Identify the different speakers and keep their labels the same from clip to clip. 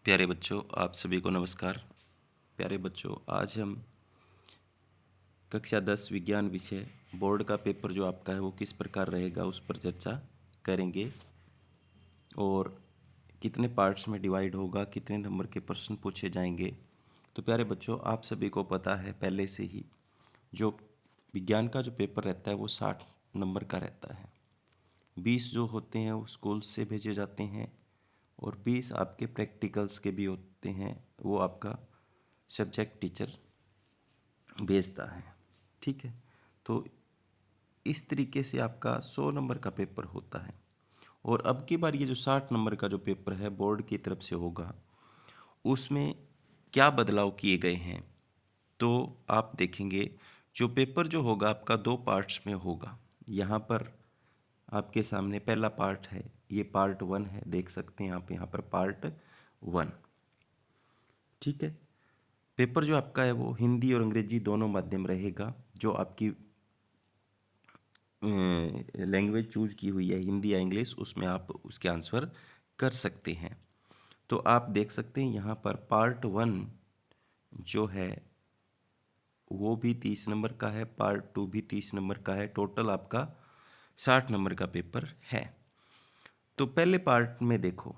Speaker 1: प्यारे बच्चों, आप सभी को नमस्कार। प्यारे बच्चों, आज हम कक्षा 10 विज्ञान विषय बोर्ड का पेपर जो आपका है वो किस प्रकार रहेगा उस पर चर्चा करेंगे और कितने पार्ट्स में डिवाइड होगा, कितने नंबर के प्रश्न पूछे जाएंगे। तो प्यारे बच्चों, आप सभी को पता है पहले से ही जो विज्ञान का जो पेपर रहता है वो 60 नंबर का रहता है। 20 जो होते हैं वो स्कूल से भेजे जाते हैं और 20 आपके प्रैक्टिकल्स के भी होते हैं, वो आपका सब्जेक्ट टीचर भेजता है। ठीक है, तो इस तरीके से आपका 100 नंबर का पेपर होता है। और अब की बार ये जो 60 नंबर का जो पेपर है बोर्ड की तरफ से होगा, उसमें क्या बदलाव किए गए हैं तो आप देखेंगे। जो पेपर जो होगा आपका 2 पार्ट्स में होगा। यहाँ पर आपके सामने पहला पार्ट है, ये पार्ट 1 है, देख सकते हैं आप यहाँ पर पार्ट 1। ठीक है, पेपर जो आपका है वो हिंदी और अंग्रेजी दोनों माध्यम रहेगा। जो आपकी लैंग्वेज चूज की हुई है हिंदी या इंग्लिश, उसमें आप उसके आंसर कर सकते हैं। तो आप देख सकते हैं यहाँ पर पार्ट 1 जो है वो भी 30 नंबर का है, पार्ट 2 भी 30 नंबर का है। टोटल आपका 60 नंबर का पेपर है। तो पहले पार्ट में देखो,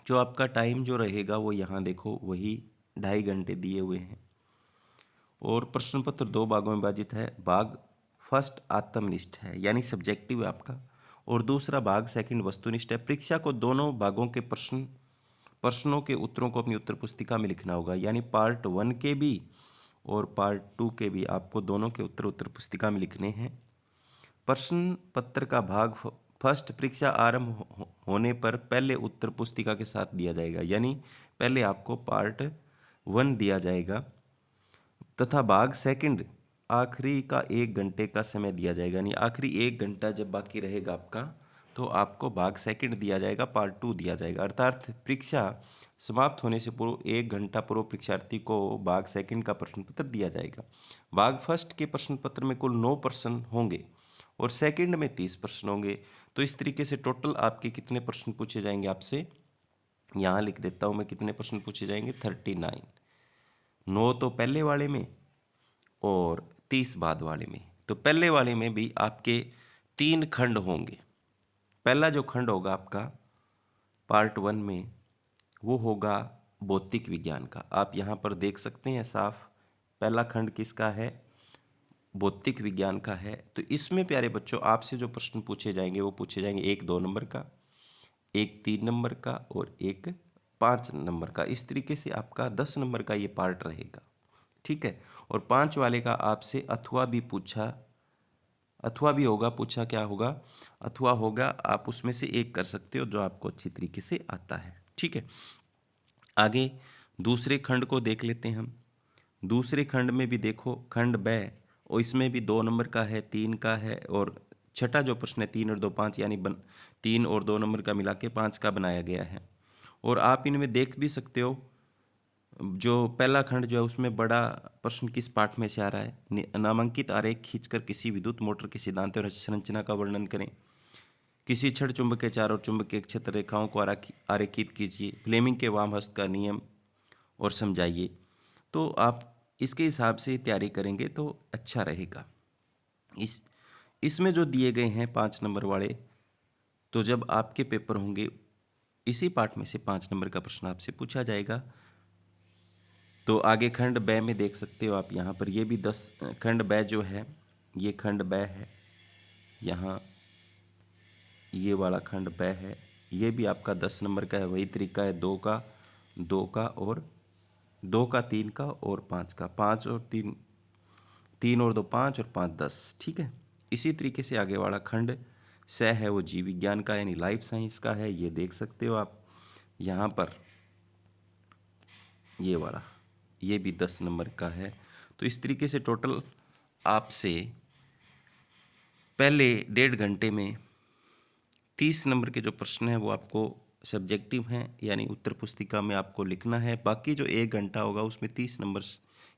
Speaker 1: जो आपका टाइम जो रहेगा वो यहाँ देखो वही 2.5 घंटे दिए हुए हैं। और प्रश्न पत्र 2 भागों में विभाजित है। भाग फर्स्ट आत्मनिष्ठ है यानी सब्जेक्टिव है आपका, और दूसरा भाग सेकंड वस्तुनिष्ठ है। परीक्षा को दोनों भागों के प्रश्नों के उत्तरों को अपनी उत्तर पुस्तिका में लिखना होगा, यानी पार्ट 1 के भी और पार्ट 2 के भी आपको दोनों के उत्तर पुस्तिका में लिखने हैं। प्रश्न पत्र का भाग फर्स्ट परीक्षा आरंभ होने पर पहले उत्तर पुस्तिका के साथ दिया जाएगा, यानी पहले आपको पार्ट 1 दिया जाएगा तथा भाग सेकंड आखिरी का 1 घंटे का समय दिया जाएगा, यानी आखिरी 1 घंटा जब बाकी रहेगा आपका तो आपको भाग सेकंड दिया जाएगा, पार्ट 2 दिया जाएगा। अर्थात परीक्षा समाप्त होने से पूर्व 1 घंटा पूर्व परीक्षार्थी को भाग सेकंड का प्रश्न पत्र दिया जाएगा। भाग फर्स्ट के प्रश्न पत्र में कुल 9 प्रश्न होंगे और सेकंड में 30 प्रश्न होंगे। तो इस तरीके से टोटल आपके कितने प्रश्न पूछे जाएंगे आपसे, यहाँ लिख देता हूँ मैं कितने प्रश्न पूछे जाएंगे। 39, 9 तो पहले वाले में और 30 बाद वाले में। तो पहले वाले में भी आपके 3 खंड होंगे। पहला जो खंड होगा आपका पार्ट 1 में वो होगा भौतिक विज्ञान का। आप यहाँ पर देख सकते हैं साफ, पहला खंड किसका है, भौतिक विज्ञान का है। तो इसमें प्यारे बच्चों आपसे जो प्रश्न पूछे जाएंगे वो पूछे जाएंगे एक 2 नंबर का, एक 3 नंबर का और एक 5 नंबर का। इस तरीके से आपका 10 नंबर का ये पार्ट रहेगा। ठीक है, और 5 वाले का आपसे अथवा भी होगा, पूछा क्या होगा, अथवा होगा। आप उसमें से एक कर सकते हो जो आपको अच्छी तरीके से आता है। ठीक है, आगे दूसरे खंड को देख लेते हैं हम। दूसरे खंड में भी देखो खंड ब, और इसमें भी 2 नंबर का है, 3 का है, और छठा जो प्रश्न है 3 और 2 5, यानी 3 और 2 नंबर का मिला के 5 का बनाया गया है। और आप इनमें देख भी सकते हो जो पहला खंड जो है उसमें बड़ा प्रश्न किस पाठ में से आ रहा है। नामांकित आरेख खींचकर किसी विद्युत मोटर के सिद्धांत और संरचना का वर्णन करें। किसी छड़ चुंबक के चारों चुंबकीय क्षेत्र रेखाओं को आरेखित कीजिए। फ्लेमिंग के वाम हस्त का नियम और समझाइए। तो आप इसके हिसाब से तैयारी करेंगे तो अच्छा रहेगा। इस इसमें जो दिए गए हैं 5 नंबर वाले, तो जब आपके पेपर होंगे इसी पाठ में से 5 नंबर का प्रश्न आपसे पूछा जाएगा। तो आगे खंड ब में देख सकते हो आप, यहाँ पर ये भी 10 खंड ब जो है, ये खंड ब है। यहाँ ये वाला खंड ब है, ये भी आपका 10 नंबर का है। वही तरीका है 2 का और 2 का 3 का और 5 का। 5 और 3, 3 और 2 5 और 5 10। ठीक है, इसी तरीके से आगे वाला खंड स है वो जीव विज्ञान का यानी लाइफ साइंस का है। ये देख सकते हो आप यहाँ पर, ये वाला ये भी 10 नंबर का है। तो इस तरीके से टोटल आपसे पहले 1.5 घंटे में 30 नंबर के जो प्रश्न हैं वो आपको सब्जेक्टिव हैं, यानी उत्तर पुस्तिका में आपको लिखना है। बाकी जो 1 घंटा होगा उसमें 30 नंबर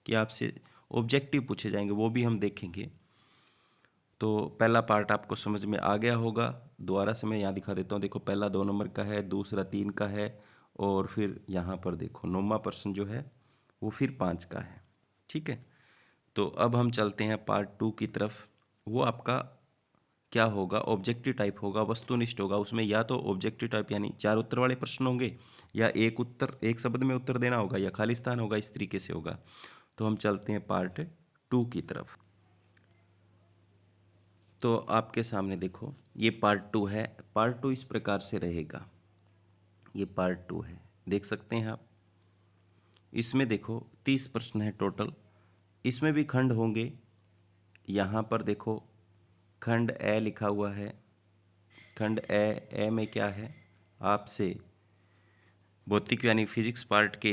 Speaker 1: के आपसे ऑब्जेक्टिव पूछे जाएंगे, वो भी हम देखेंगे। तो पहला पार्ट आपको समझ में आ गया होगा। दोबारा से मैं यहाँ दिखा देता हूँ। देखो पहला 2 नंबर का है, दूसरा 3 का है और फिर यहाँ पर देखो 9वां प्रश्न जो है वो फिर 5 का है। ठीक है, तो अब हम चलते हैं पार्ट 2 की तरफ। वो आपका क्या होगा, ऑब्जेक्टिव टाइप होगा, वस्तुनिष्ठ होगा। उसमें या तो ऑब्जेक्टिव टाइप यानी 4 उत्तर वाले प्रश्न होंगे, या एक उत्तर, एक शब्द में उत्तर देना होगा, या खाली स्थान होगा, इस तरीके से होगा। तो हम चलते हैं पार्ट 2 की तरफ। तो आपके सामने देखो ये पार्ट 2 है। पार्ट 2 इस प्रकार से रहेगा, ये पार्ट 2 है, देख सकते हैं आप। इसमें देखो 30 प्रश्न है टोटल। इसमें भी खंड होंगे। यहाँ पर देखो खंड ए लिखा हुआ है। खंड ए में क्या है, आपसे भौतिक यानी फिजिक्स पार्ट के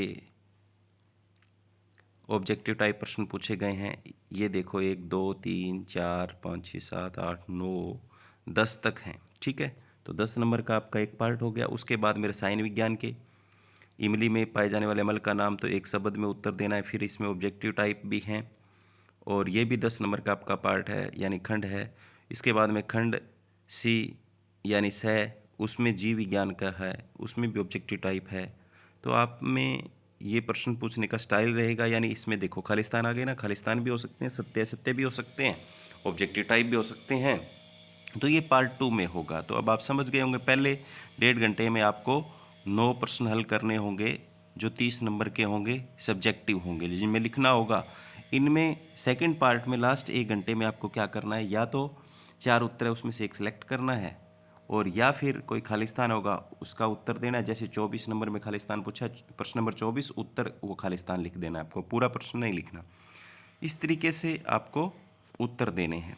Speaker 1: ऑब्जेक्टिव टाइप प्रश्न पूछे गए हैं। ये देखो 1 2 3 4 5 6 7 8 9 10 तक हैं। ठीक है, तो 10 नंबर का आपका एक पार्ट हो गया। उसके बाद मेरे रसायन विज्ञान के इमली में पाए जाने वाले अम्ल का नाम, तो एक शब्द में उत्तर देना है। फिर इसमें ऑब्जेक्टिव टाइप भी हैं, और ये भी 10 नंबर का आपका पार्ट है यानी खंड है। इसके बाद में खंड सी यानी सह, उसमें जीव विज्ञान का है, उसमें भी ऑब्जेक्टिव टाइप है। तो आप में ये प्रश्न पूछने का स्टाइल रहेगा, यानी इसमें देखो खालिस्तान आ गए ना, खालिस्तान भी हो सकते हैं, सत्य असत्य भी हो सकते हैं, ऑब्जेक्टिव टाइप भी हो सकते हैं। तो ये पार्ट 2 में होगा। तो अब आप समझ गए होंगे, पहले 1.5 घंटे में आपको 9 प्रश्न हल करने होंगे, जो 30 नंबर के होंगे, सब्जेक्टिव होंगे, जिनमें लिखना होगा। इनमें सेकंड पार्ट में लास्ट 1 घंटे में आपको क्या करना है, या तो 4 उत्तर है उसमें से एक सिलेक्ट करना है, और या फिर कोई खालिस्तान होगा उसका उत्तर देना है। जैसे 24 नंबर में खालिस्तान पूछा, प्रश्न नंबर 24 उत्तर वो खालिस्तान लिख देना है, आपको पूरा प्रश्न नहीं लिखना। इस तरीके से आपको उत्तर देने हैं।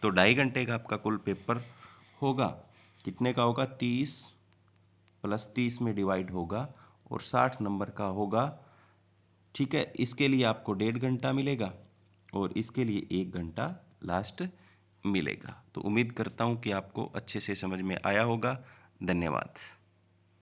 Speaker 1: तो 2.5 घंटे का आपका कुल पेपर होगा। कितने का होगा, 30 + 30 में डिवाइड होगा, और 60 नंबर का होगा। ठीक है, इसके लिए आपको 1.5 घंटा मिलेगा, और इसके लिए 1 घंटा लास्ट मिलेगा। तो उम्मीद करता हूँ कि आपको अच्छे से समझ में आया होगा। धन्यवाद।